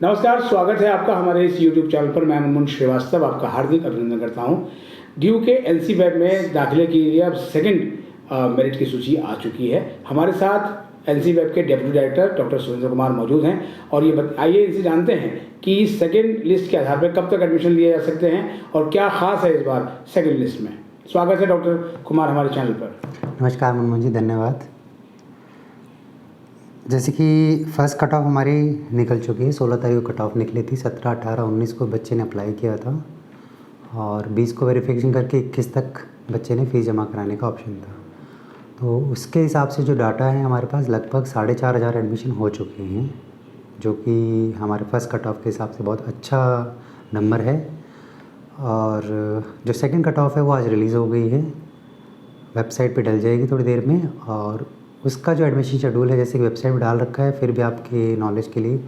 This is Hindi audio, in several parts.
नमस्कार, स्वागत है आपका हमारे इस YouTube चैनल पर। मैं मनमोहन श्रीवास्तव आपका हार्दिक अभिनंदन करता हूं। ड्यू के एनसी वेब में दाखिले के लिए अब सेकंड मेरिट की सूची आ चुकी है। हमारे साथ एनसी वेब के deputy director doctor Surendra Kumar मौजूद हैं और ये आइए इनसे जानते हैं कि सेकंड लिस्ट के आधार पर कब तक एडमिशन लिए जा सकते हैं और क्या खास है इस बार सेकंड लिस्ट में। स्वागत है डॉक्टर कुमार हमारे चैनल पर। नमस्कार मनमोहन जी, धन्यवाद। जैसे कि फ़र्स्ट कट ऑफ हमारी निकल चुकी है। 16 तारीख को कट ऑफ निकली थी। 17, 18, 19 को बच्चे ने अप्लाई किया था और 20 को वेरिफिकेशन करके 21 तक बच्चे ने फ़ीस जमा कराने का ऑप्शन था। तो उसके हिसाब से जो डाटा है हमारे पास लगभग 4,500 एडमिशन हो चुके हैं, जो कि हमारे फर्स्ट कट ऑफ के हिसाब से बहुत अच्छा नंबर है। और जो सेकंड कट ऑफ है वो आज रिलीज़ हो गई है, वेबसाइट पे डल जाएगी थोड़ी देर में। और उसका जो एडमिशन शेड्यूल है जैसे कि वेबसाइट पे डाल रखा है, फिर भी आपके नॉलेज के लिए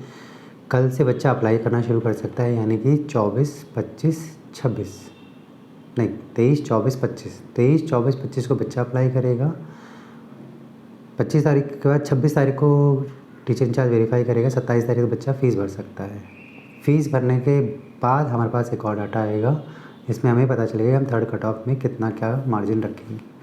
कल से बच्चा अप्लाई करना शुरू कर सकता है, यानी कि 24, 25, 26 नहीं 23, 24, 25 23, 24, 25 को बच्चा अप्लाई करेगा। 25 तारीख के बाद 26 तारीख को टीचर इंचार्ज वेरीफाई करेगा। 27 तारीख को बच्चा फ़ीस भर सकता है। फ़ीस भरने के बाद हमारे पास एक और डाटा आएगा, इसमें हमें पता चलेगा हम थर्ड कट ऑफ में कितना क्या मार्जिन रखेंगे।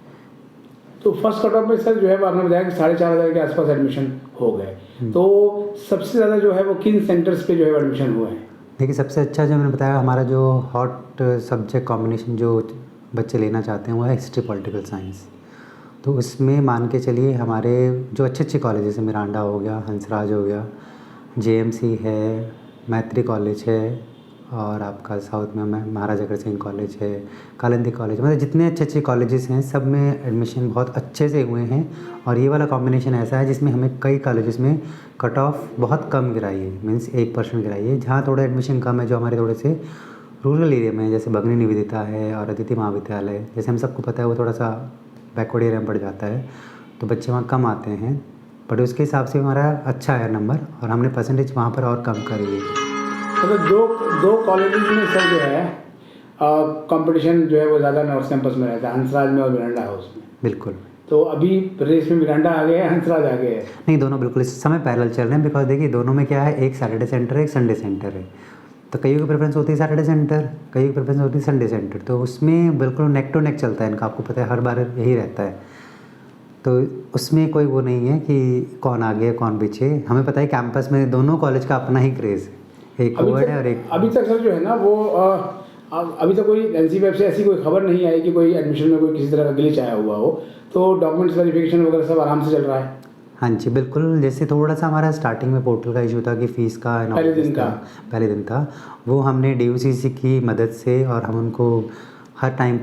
तो फर्स्ट कट ऑफ में सर जो है वो आपने बताया कि 4,500 के आसपास एडमिशन हो गए। तो सबसे ज़्यादा जो है वो किन सेंटर्स पे जो है एडमिशन हुए हैं? देखिए, सबसे अच्छा जो मैंने बताया हमारा जो हॉट सब्जेक्ट कॉम्बिनेशन जो बच्चे लेना चाहते हैं वो है हिस्ट्री पॉलिटिकल साइंस। तो उसमें मान के चलिए हमारे जो अच्छे अच्छे कॉलेज जैसे मिरांडा हो गया, हंसराज हो गया, जेएमसी है, मैत्री कॉलेज है और आपका साउथ में महाराजा अग्रसेन सिंह कॉलेज है, कालिंदी कॉलेज, मतलब जितने अच्छे अच्छे कॉलेजेस हैं सब में एडमिशन बहुत अच्छे से हुए हैं। और ये वाला कॉम्बिनेशन ऐसा है जिसमें हमें कई कॉलेजेस में कट ऑफ बहुत कम गिराई है, मीन्स 1% गिराई है। जहाँ थोड़ा एडमिशन कम है जो हमारे थोड़े से रूरल एरिया में है, जैसे भगनी निवेदिता है और अदिति महाविद्यालय, जैसे हम सबको पता है वो थोड़ा सा बैकवर्ड एरिया में पड़ जाता है, तो बच्चे वहाँ कम आते हैं। बट उसके हिसाब से हमारा अच्छा है नंबर और हमने परसेंटेज वहाँ पर और कम करी है। मतलब दो कॉलेजेस में सर जो है कंपटीशन जो है वो ज़्यादा नॉर्थ कैंपस में रहता है, हंसराज में और मिरांडा हाउस में। बिल्कुल। तो अभी रेस में मिरांडा आ गया है, हंसराज आ गया है? नहीं, दोनों बिल्कुल इस समय पैरेलल चल रहे हैं। बिकॉज देखिए दोनों में क्या है, एक सैटरडे सेंटर है, एक संडे सेंटर है। तो कईयों की प्रेफरेंस होती है सैटरडे सेंटर, कईयों की प्रेफरेंस होती है संडे सेंटर। तो उसमें बिल्कुल नेक टू नेक चलता है इनका, आपको पता है हर बार यही रहता है। तो उसमें कोई वो नहीं है कि कौन आगे कौन पीछे। हमें पता है कैंपस में दोनों कॉलेज का अपना ही क्रेज़ है, एक कोविड है और एक अभी तक सर जो है ना वो अभी तक कोई एनसी वेब से ऐसी कोई खबर नहीं आई कि कोई एडमिशन में कोई किसी तरह का ग्लिच आया हुआ हो। तो डॉक्यूमेंट्स वेरिफिकेशन वगैरह सब आराम से चल रहा है? हाँ जी बिल्कुल। जैसे थोड़ा सा हमारा स्टार्टिंग में पोर्टल का इशू था कि फ़ीस का पहले दिन था, वो हमने DUCC की मदद से, और हम उनको हर टाइम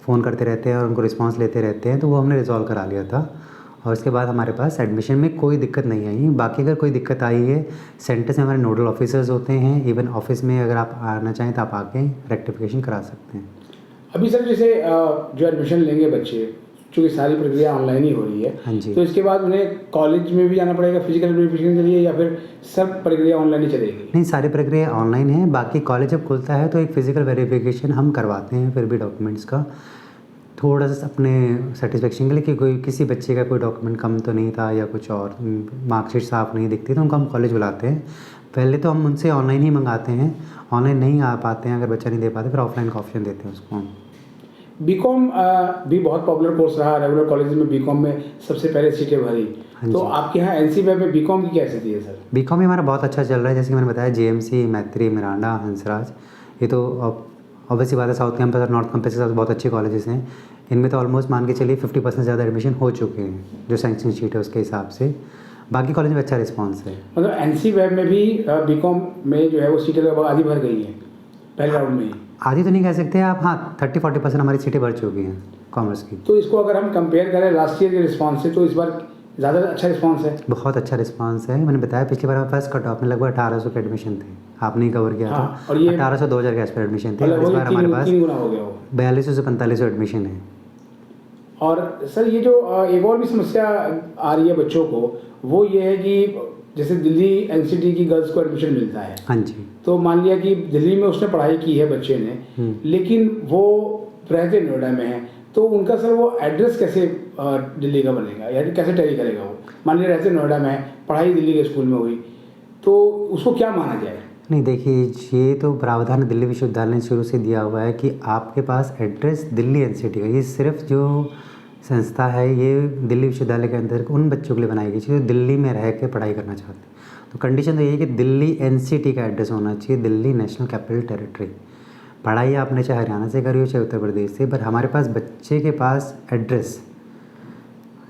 फ़ोन करते रहते हैं और उनको रिस्पांस लेते रहते हैं, तो वो हमने रिजॉल्व करा लिया था। और उसके बाद हमारे पास एडमिशन में कोई दिक्कत नहीं आई। बाकी अगर कोई दिक्कत आई है, सेंटर से हमारे नोडल ऑफिसर्स होते हैं, इवन ऑफिस में अगर आप आना चाहें तो आप आके रेक्टिफिकेशन करा सकते हैं। अभी सर जैसे जो एडमिशन लेंगे बच्चे, चूँकि सारी प्रक्रिया ऑनलाइन ही हो रही है, हाँ जी। तो इसके बाद उन्हें कॉलेज में भी जाना पड़ेगा फिजिकल वेरिफिकेशन के लिए, या फिर सब प्रक्रिया ऑनलाइन ही चलेगी? नहीं, सारी प्रक्रिया ऑनलाइन है। बाकी कॉलेज जब खुलता है तो एक फ़िज़िकल वेरिफिकेशन हम करवाते हैं फिर भी डॉक्यूमेंट्स का, थोड़ा सा अपने सेटिस्फेक्शन के लिए कि कोई किसी बच्चे का कोई डॉक्यूमेंट कम तो नहीं था या कुछ और मार्कशीट साफ़ नहीं दिखती, तो उनको हम कॉलेज बुलाते हैं। पहले तो हम उनसे ऑनलाइन ही मंगाते हैं, ऑनलाइन नहीं आ पाते हैं, अगर बच्चा नहीं दे पाते फिर ऑफलाइन का ऑप्शन देते हैं उसको हम। बीकॉम भी बहुत पॉपुलर कोर्स रहा, रेगुलर कॉलेज में बीकॉम में सबसे पहले सीटें भरी। तो आपके यहाँ एनसी वेब में बीकॉम की क्या स्थिति है सर? बीकॉम भी हमारा बहुत अच्छा चल रहा है। जैसे कि मैंने बताया जेएमसी, मैत्री, मिरांडा, हंसराज, ये तो ऑब्वियसली बात है साउथ कैंपस और नॉर्थ कैंपस के साथ बहुत अच्छे कॉलेजेस हैं। इनमें तो ऑलमोस्ट मान के चलिए 50% ज़्यादा एडमिशन हो चुके हैं जो सैंक्शन शीट है उसके हिसाब से। बाकी कॉलेज में अच्छा रिस्पॉन्स है। मतलब एनसी वेब में भी बीकॉम में जो है वो सीटें लगभग आधी भर गई हैं पहले राउंड में ही? आधी तो नहीं कह सकते आप, हाँ 30-40% हमारी सीटें भर चुकी हैं कॉमर्स की। तो इसको अगर हम कंपेयर करें लास्ट ईयर के रिस्पॉन्स से, तो इस बार ज़्यादा अच्छा रिस्पॉन्स है? बहुत अच्छा रिस्पांस है। मैंने बताया पिछली बार फर्स्ट कट ऑफ में लगभग 1800 के एडमिशन थे, आपने कवर किया था। और ये 1800-2000 के आसपास एडमिशन थे। इस बार हमारे पास 3 गुना हो गया वो, 4200 से 4500 एडमिशन है। और सर ये जो एक और भी समस्या आ रही है बच्चों को, वो ये है कि जैसे दिल्ली एनसीटी की गर्ल्स को एडमिशन मिलता है। हाँ जी। तो मान लिया कि दिल्ली में उसने पढ़ाई की है बच्चे ने, लेकिन वो रहते नोएडा में है, तो उनका सर वो एड्रेस कैसे दिल्ली का बनेगा, यानी कैसे टैली करेगा वो? मान लिया रहते नोएडा में है, पढ़ाई दिल्ली के स्कूल में हुई, तो उसको क्या माना जाए? नहीं देखिए, ये तो प्रावधान दिल्ली विश्वविद्यालय ने शुरू से दिया हुआ है कि आपके पास एड्रेस दिल्ली एनसीटी का, ये सिर्फ जो संस्था है ये दिल्ली विश्वविद्यालय के अंदर उन बच्चों के लिए बनाई गई थी जो दिल्ली में रह के पढ़ाई करना चाहते हैं। तो कंडीशन तो यही है कि दिल्ली एनसीटी का एड्रेस होना चाहिए, दिल्ली नेशनल कैपिटल टेरिटरी। पढ़ाई आपने चाहे हरियाणा से करी हो चाहे उत्तर प्रदेश से, पर हमारे पास बच्चे के पास एड्रेस,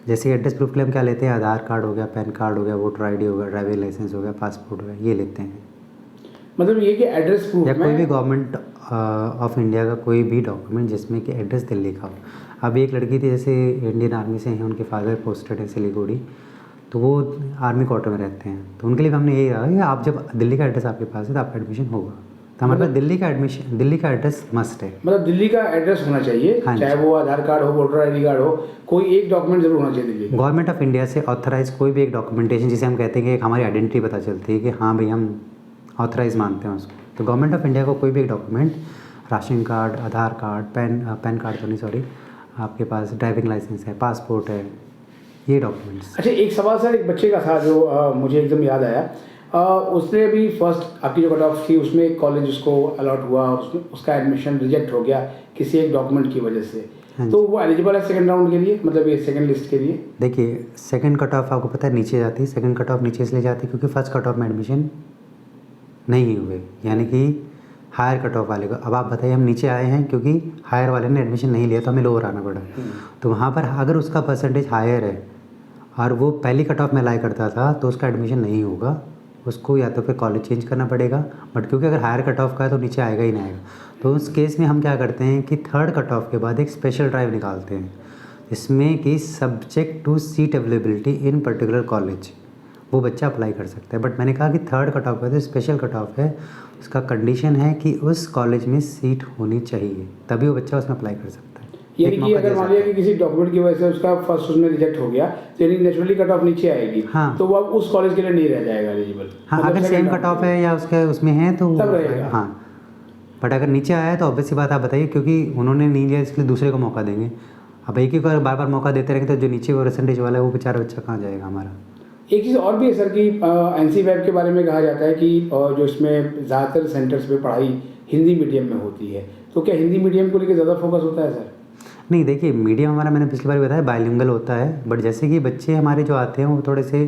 जैसे एड्रेस प्रूफ के लिए हम क्या लेते हैं, आधार कार्ड हो गया, पैन कार्ड हो गया, वोटर आईडी हो गया, ड्राइविंग लाइसेंस हो गया, पासपोर्ट हो गया, ये लेते हैं। मतलब ये कि एड्रेस प्रूफ या में कोई भी गवर्नमेंट ऑफ इंडिया का कोई भी डॉक्यूमेंट जिसमें कि एड्रेस दिल्ली का हो। अब एक लड़की थी जैसे इंडियन आर्मी से हैं, उनके फादर पोस्टेड है सिलीगुड़ी, तो वो आर्मी क्वार्टर में रहते हैं, तो उनके लिए हमने यही कहा कि आप जब दिल्ली का एड्रेस आपके पास है तो आपका एडमिशन होगा। तो हमारे पास दिल्ली का एड्रेस मस्ट है। मतलब दिल्ली का एड्रेस होना चाहिए, हाँ जी। चाहे वो आधार कार्ड हो, वोटर आईडी कार्ड हो, कोई एक डॉक्यूमेंट जरूर होना चाहिए दिल्ली का। गवर्नमेंट ऑफ इंडिया से ऑथराइज कोई भी एक डॉक्यूमेंटेशन, जिसे हम कहते हैं कि एक हमारी आइडेंटिटी पता चलती है कि हाँ भाई हम ऑथराइज मानते हैं उसको। तो गवर्नमेंट ऑफ इंडिया को कोई भी एक डॉक्यूमेंट, राशन कार्ड, आधार कार्ड, पैन कार्ड तो नहीं सॉरी, आपके पास ड्राइविंग लाइसेंस है, पासपोर्ट है, ये डॉक्यूमेंट्स। अच्छा, एक सवाल सर एक बच्चे का था जो मुझे एकदम याद आया। उसने भी फर्स्ट आपकी जो कट ऑफ थी उसमें एक कॉलेज उसको अलॉट हुआ, उसका एडमिशन रिजेक्ट हो गया किसी एक डॉक्यूमेंट की वजह से, तो वो एलिजिबल है सेकंड राउंड के लिए, मतलब ये सेकंड लिस्ट के लिए? देखिए, सेकंड कट ऑफ आपको पता है नीचे जाती है। सेकंड कट ऑफ नीचे इसलिए जाती है क्योंकि फर्स्ट कट ऑफ में एडमिशन नहीं हुए, यानी कि हायर कट ऑफ वाले को। अब आप बताइए, हम नीचे आए हैं क्योंकि हायर वाले ने एडमिशन नहीं लिया तो हमें लोअर आना पड़ा। तो वहाँ पर अगर उसका परसेंटेज हायर है और वो पहली कट ऑफ में अप्लाई करता था तो उसका एडमिशन नहीं होगा, उसको या तो फिर कॉलेज चेंज करना पड़ेगा। बट क्योंकि अगर हायर कट ऑफ का है तो नीचे आएगा ही नहीं आएगा। तो उस केस में हम क्या करते हैं कि थर्ड कट ऑफ के बाद एक स्पेशल ड्राइव निकालते हैं, इसमें कि subject to seat availability in particular college वो बच्चा अप्लाई कर सकता है। बट मैंने कहा कि थर्ड कट ऑफ है तो स्पेशल कट ऑफ है, उसका कंडीशन है कि उस कॉलेज में सीट होनी चाहिए, तभी वो बच्चा उसमें अप्लाई कर सकता है। यानी कि अगर मान लिया कि किसी डॉक्यूमेंट की वजह से उसका फर्स्ट उसमें रिजेक्ट हो गया तो यानी नेचुरली कट ऑफ नीचे आएगी। हाँ। तो वो अब उस कॉलेज के लिए नहीं रह जाएगा एलिजिबल। हाँ, मतलब अगर सेम कट ऑफ है या उसके उसमें है तो तब रहेगा। हाँ, बट अगर नीचे आया है तो ऑब्वियस सी बात आप बताइए, क्योंकि उन्होंने नहीं लिया इसलिए दूसरे को मौका देंगे। अब एक ही को बार बार मौका देते रहेंगे तो जो नीचे वो परसेंटेज वाला है वो बेचारा बच्चा कहाँ जाएगा हमारा। एक चीज़ और भी है सर कि एनसी वेब के बारे में कहा जाता है कि जो इसमें ज़्यादातर सेंटर्स पे पढ़ाई हिंदी मीडियम में होती है, तो क्या हिंदी मीडियम को लेकर ज़्यादा फोकस होता है सर? नहीं देखिए, मीडियम हमारा मैंने पिछली बार बताया बाइलिंगुअल होता है, बट जैसे कि बच्चे हमारे जो आते हैं वो थोड़े से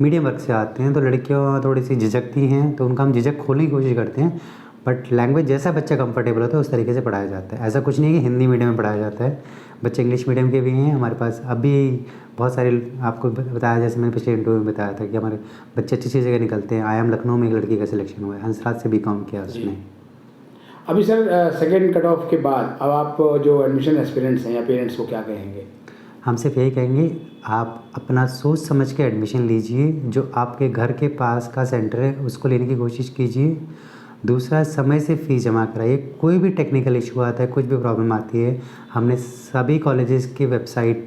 मीडियम वर्ग से आते हैं, तो लड़कियाँ थोड़ी सी झिझकती हैं तो उनका हम झिझक खोलने की कोशिश करते हैं। बट लैंग्वेज जैसा बच्चा कंफर्टेबल होता है उस तरीके से पढ़ाया जाता है। ऐसा कुछ नहीं है कि हिंदी मीडियम में पढ़ाया जाता है, बच्चे इंग्लिश मीडियम के भी हैं हमारे पास। अभी बहुत सारे आपको बताया, जैसे मैंने पिछले इंटरव्यू में बताया था कि हमारे बच्चे अच्छी अच्छी जगह निकलते हैं। IIM लखनऊ में एक लड़की का सिलेक्शन हुआ है, हंसराज से BCom किया उसने। अभी सर सेकेंड कट ऑफ के बाद अब आप जो एडमिशन एस्पिरेंट्स हैं या पेरेंट्स को क्या कहेंगे? हम सिर्फ यही कहेंगे, आप अपना सोच समझ के एडमिशन लीजिए, जो आपके घर के पास का सेंटर है उसको लेने की कोशिश कीजिए। दूसरा, समय से फ़ीस जमा कराइए। कोई भी टेक्निकल इशू आता है, कुछ भी प्रॉब्लम आती है, हमने सभी कॉलेजेस की वेबसाइट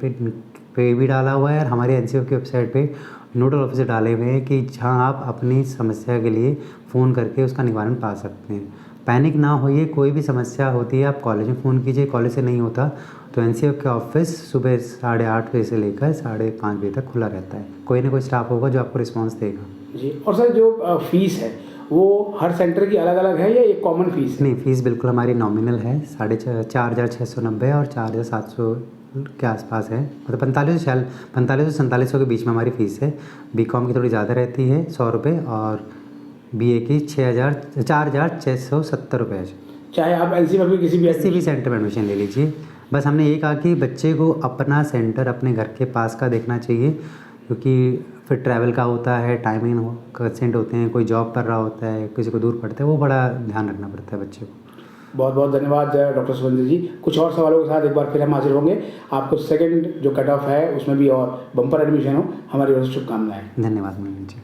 पे भी डाला हुआ है और हमारे NCO की वेबसाइट पे नोडल ऑफिसर डाले हुए हैं कि जहां आप अपनी समस्या के लिए फ़ोन करके उसका निवारण पा सकते हैं। पैनिक ना होइए, कोई भी समस्या होती है आप कॉलेज में फ़ोन कीजिए, कॉलेज से नहीं होता तो NCO के ऑफिस सुबह 8:30 बजे से लेकर 5:30 बजे तक खुला रहता है। कोई ना कोई स्टाफ होगा जो आपको रिस्पॉन्स देगा। जी, और सर जो फ़ीस है वो हर सेंटर की अलग अलग है या एक कॉमन फ़ीस है? नहीं, फ़ीस बिल्कुल हमारी नॉमिनल है, 4,690 और 4,700 के आसपास है। मतलब 4500 से 4700 के बीच में हमारी फ़ीस है। BCom की थोड़ी ज़्यादा रहती है 100 रुपये और BA की 4,670 रुपये है। चाहे आप NC में भी किसी भी सेंटर में एडमिशन ले लीजिए। बस हमने ये कहा कि बच्चे को अपना सेंटर अपने घर के पास का देखना चाहिए, क्योंकि फिर ट्रैवल का होता है, टाइमिंग कंस्टेंट होते हैं, कोई जॉब कर रहा होता है, किसी को दूर पड़ता है, वो बड़ा ध्यान रखना पड़ता है बच्चे को। बहुत बहुत धन्यवाद डॉक्टर सुरेंद्र जी। कुछ और सवालों के साथ एक बार फिर हम हाजिर होंगे। आपको सेकंड जो कट ऑफ है उसमें भी और बम्पर एडमिशन हो, हमारी ओर से शुभकामनाएं। धन्यवाद मोहन जी।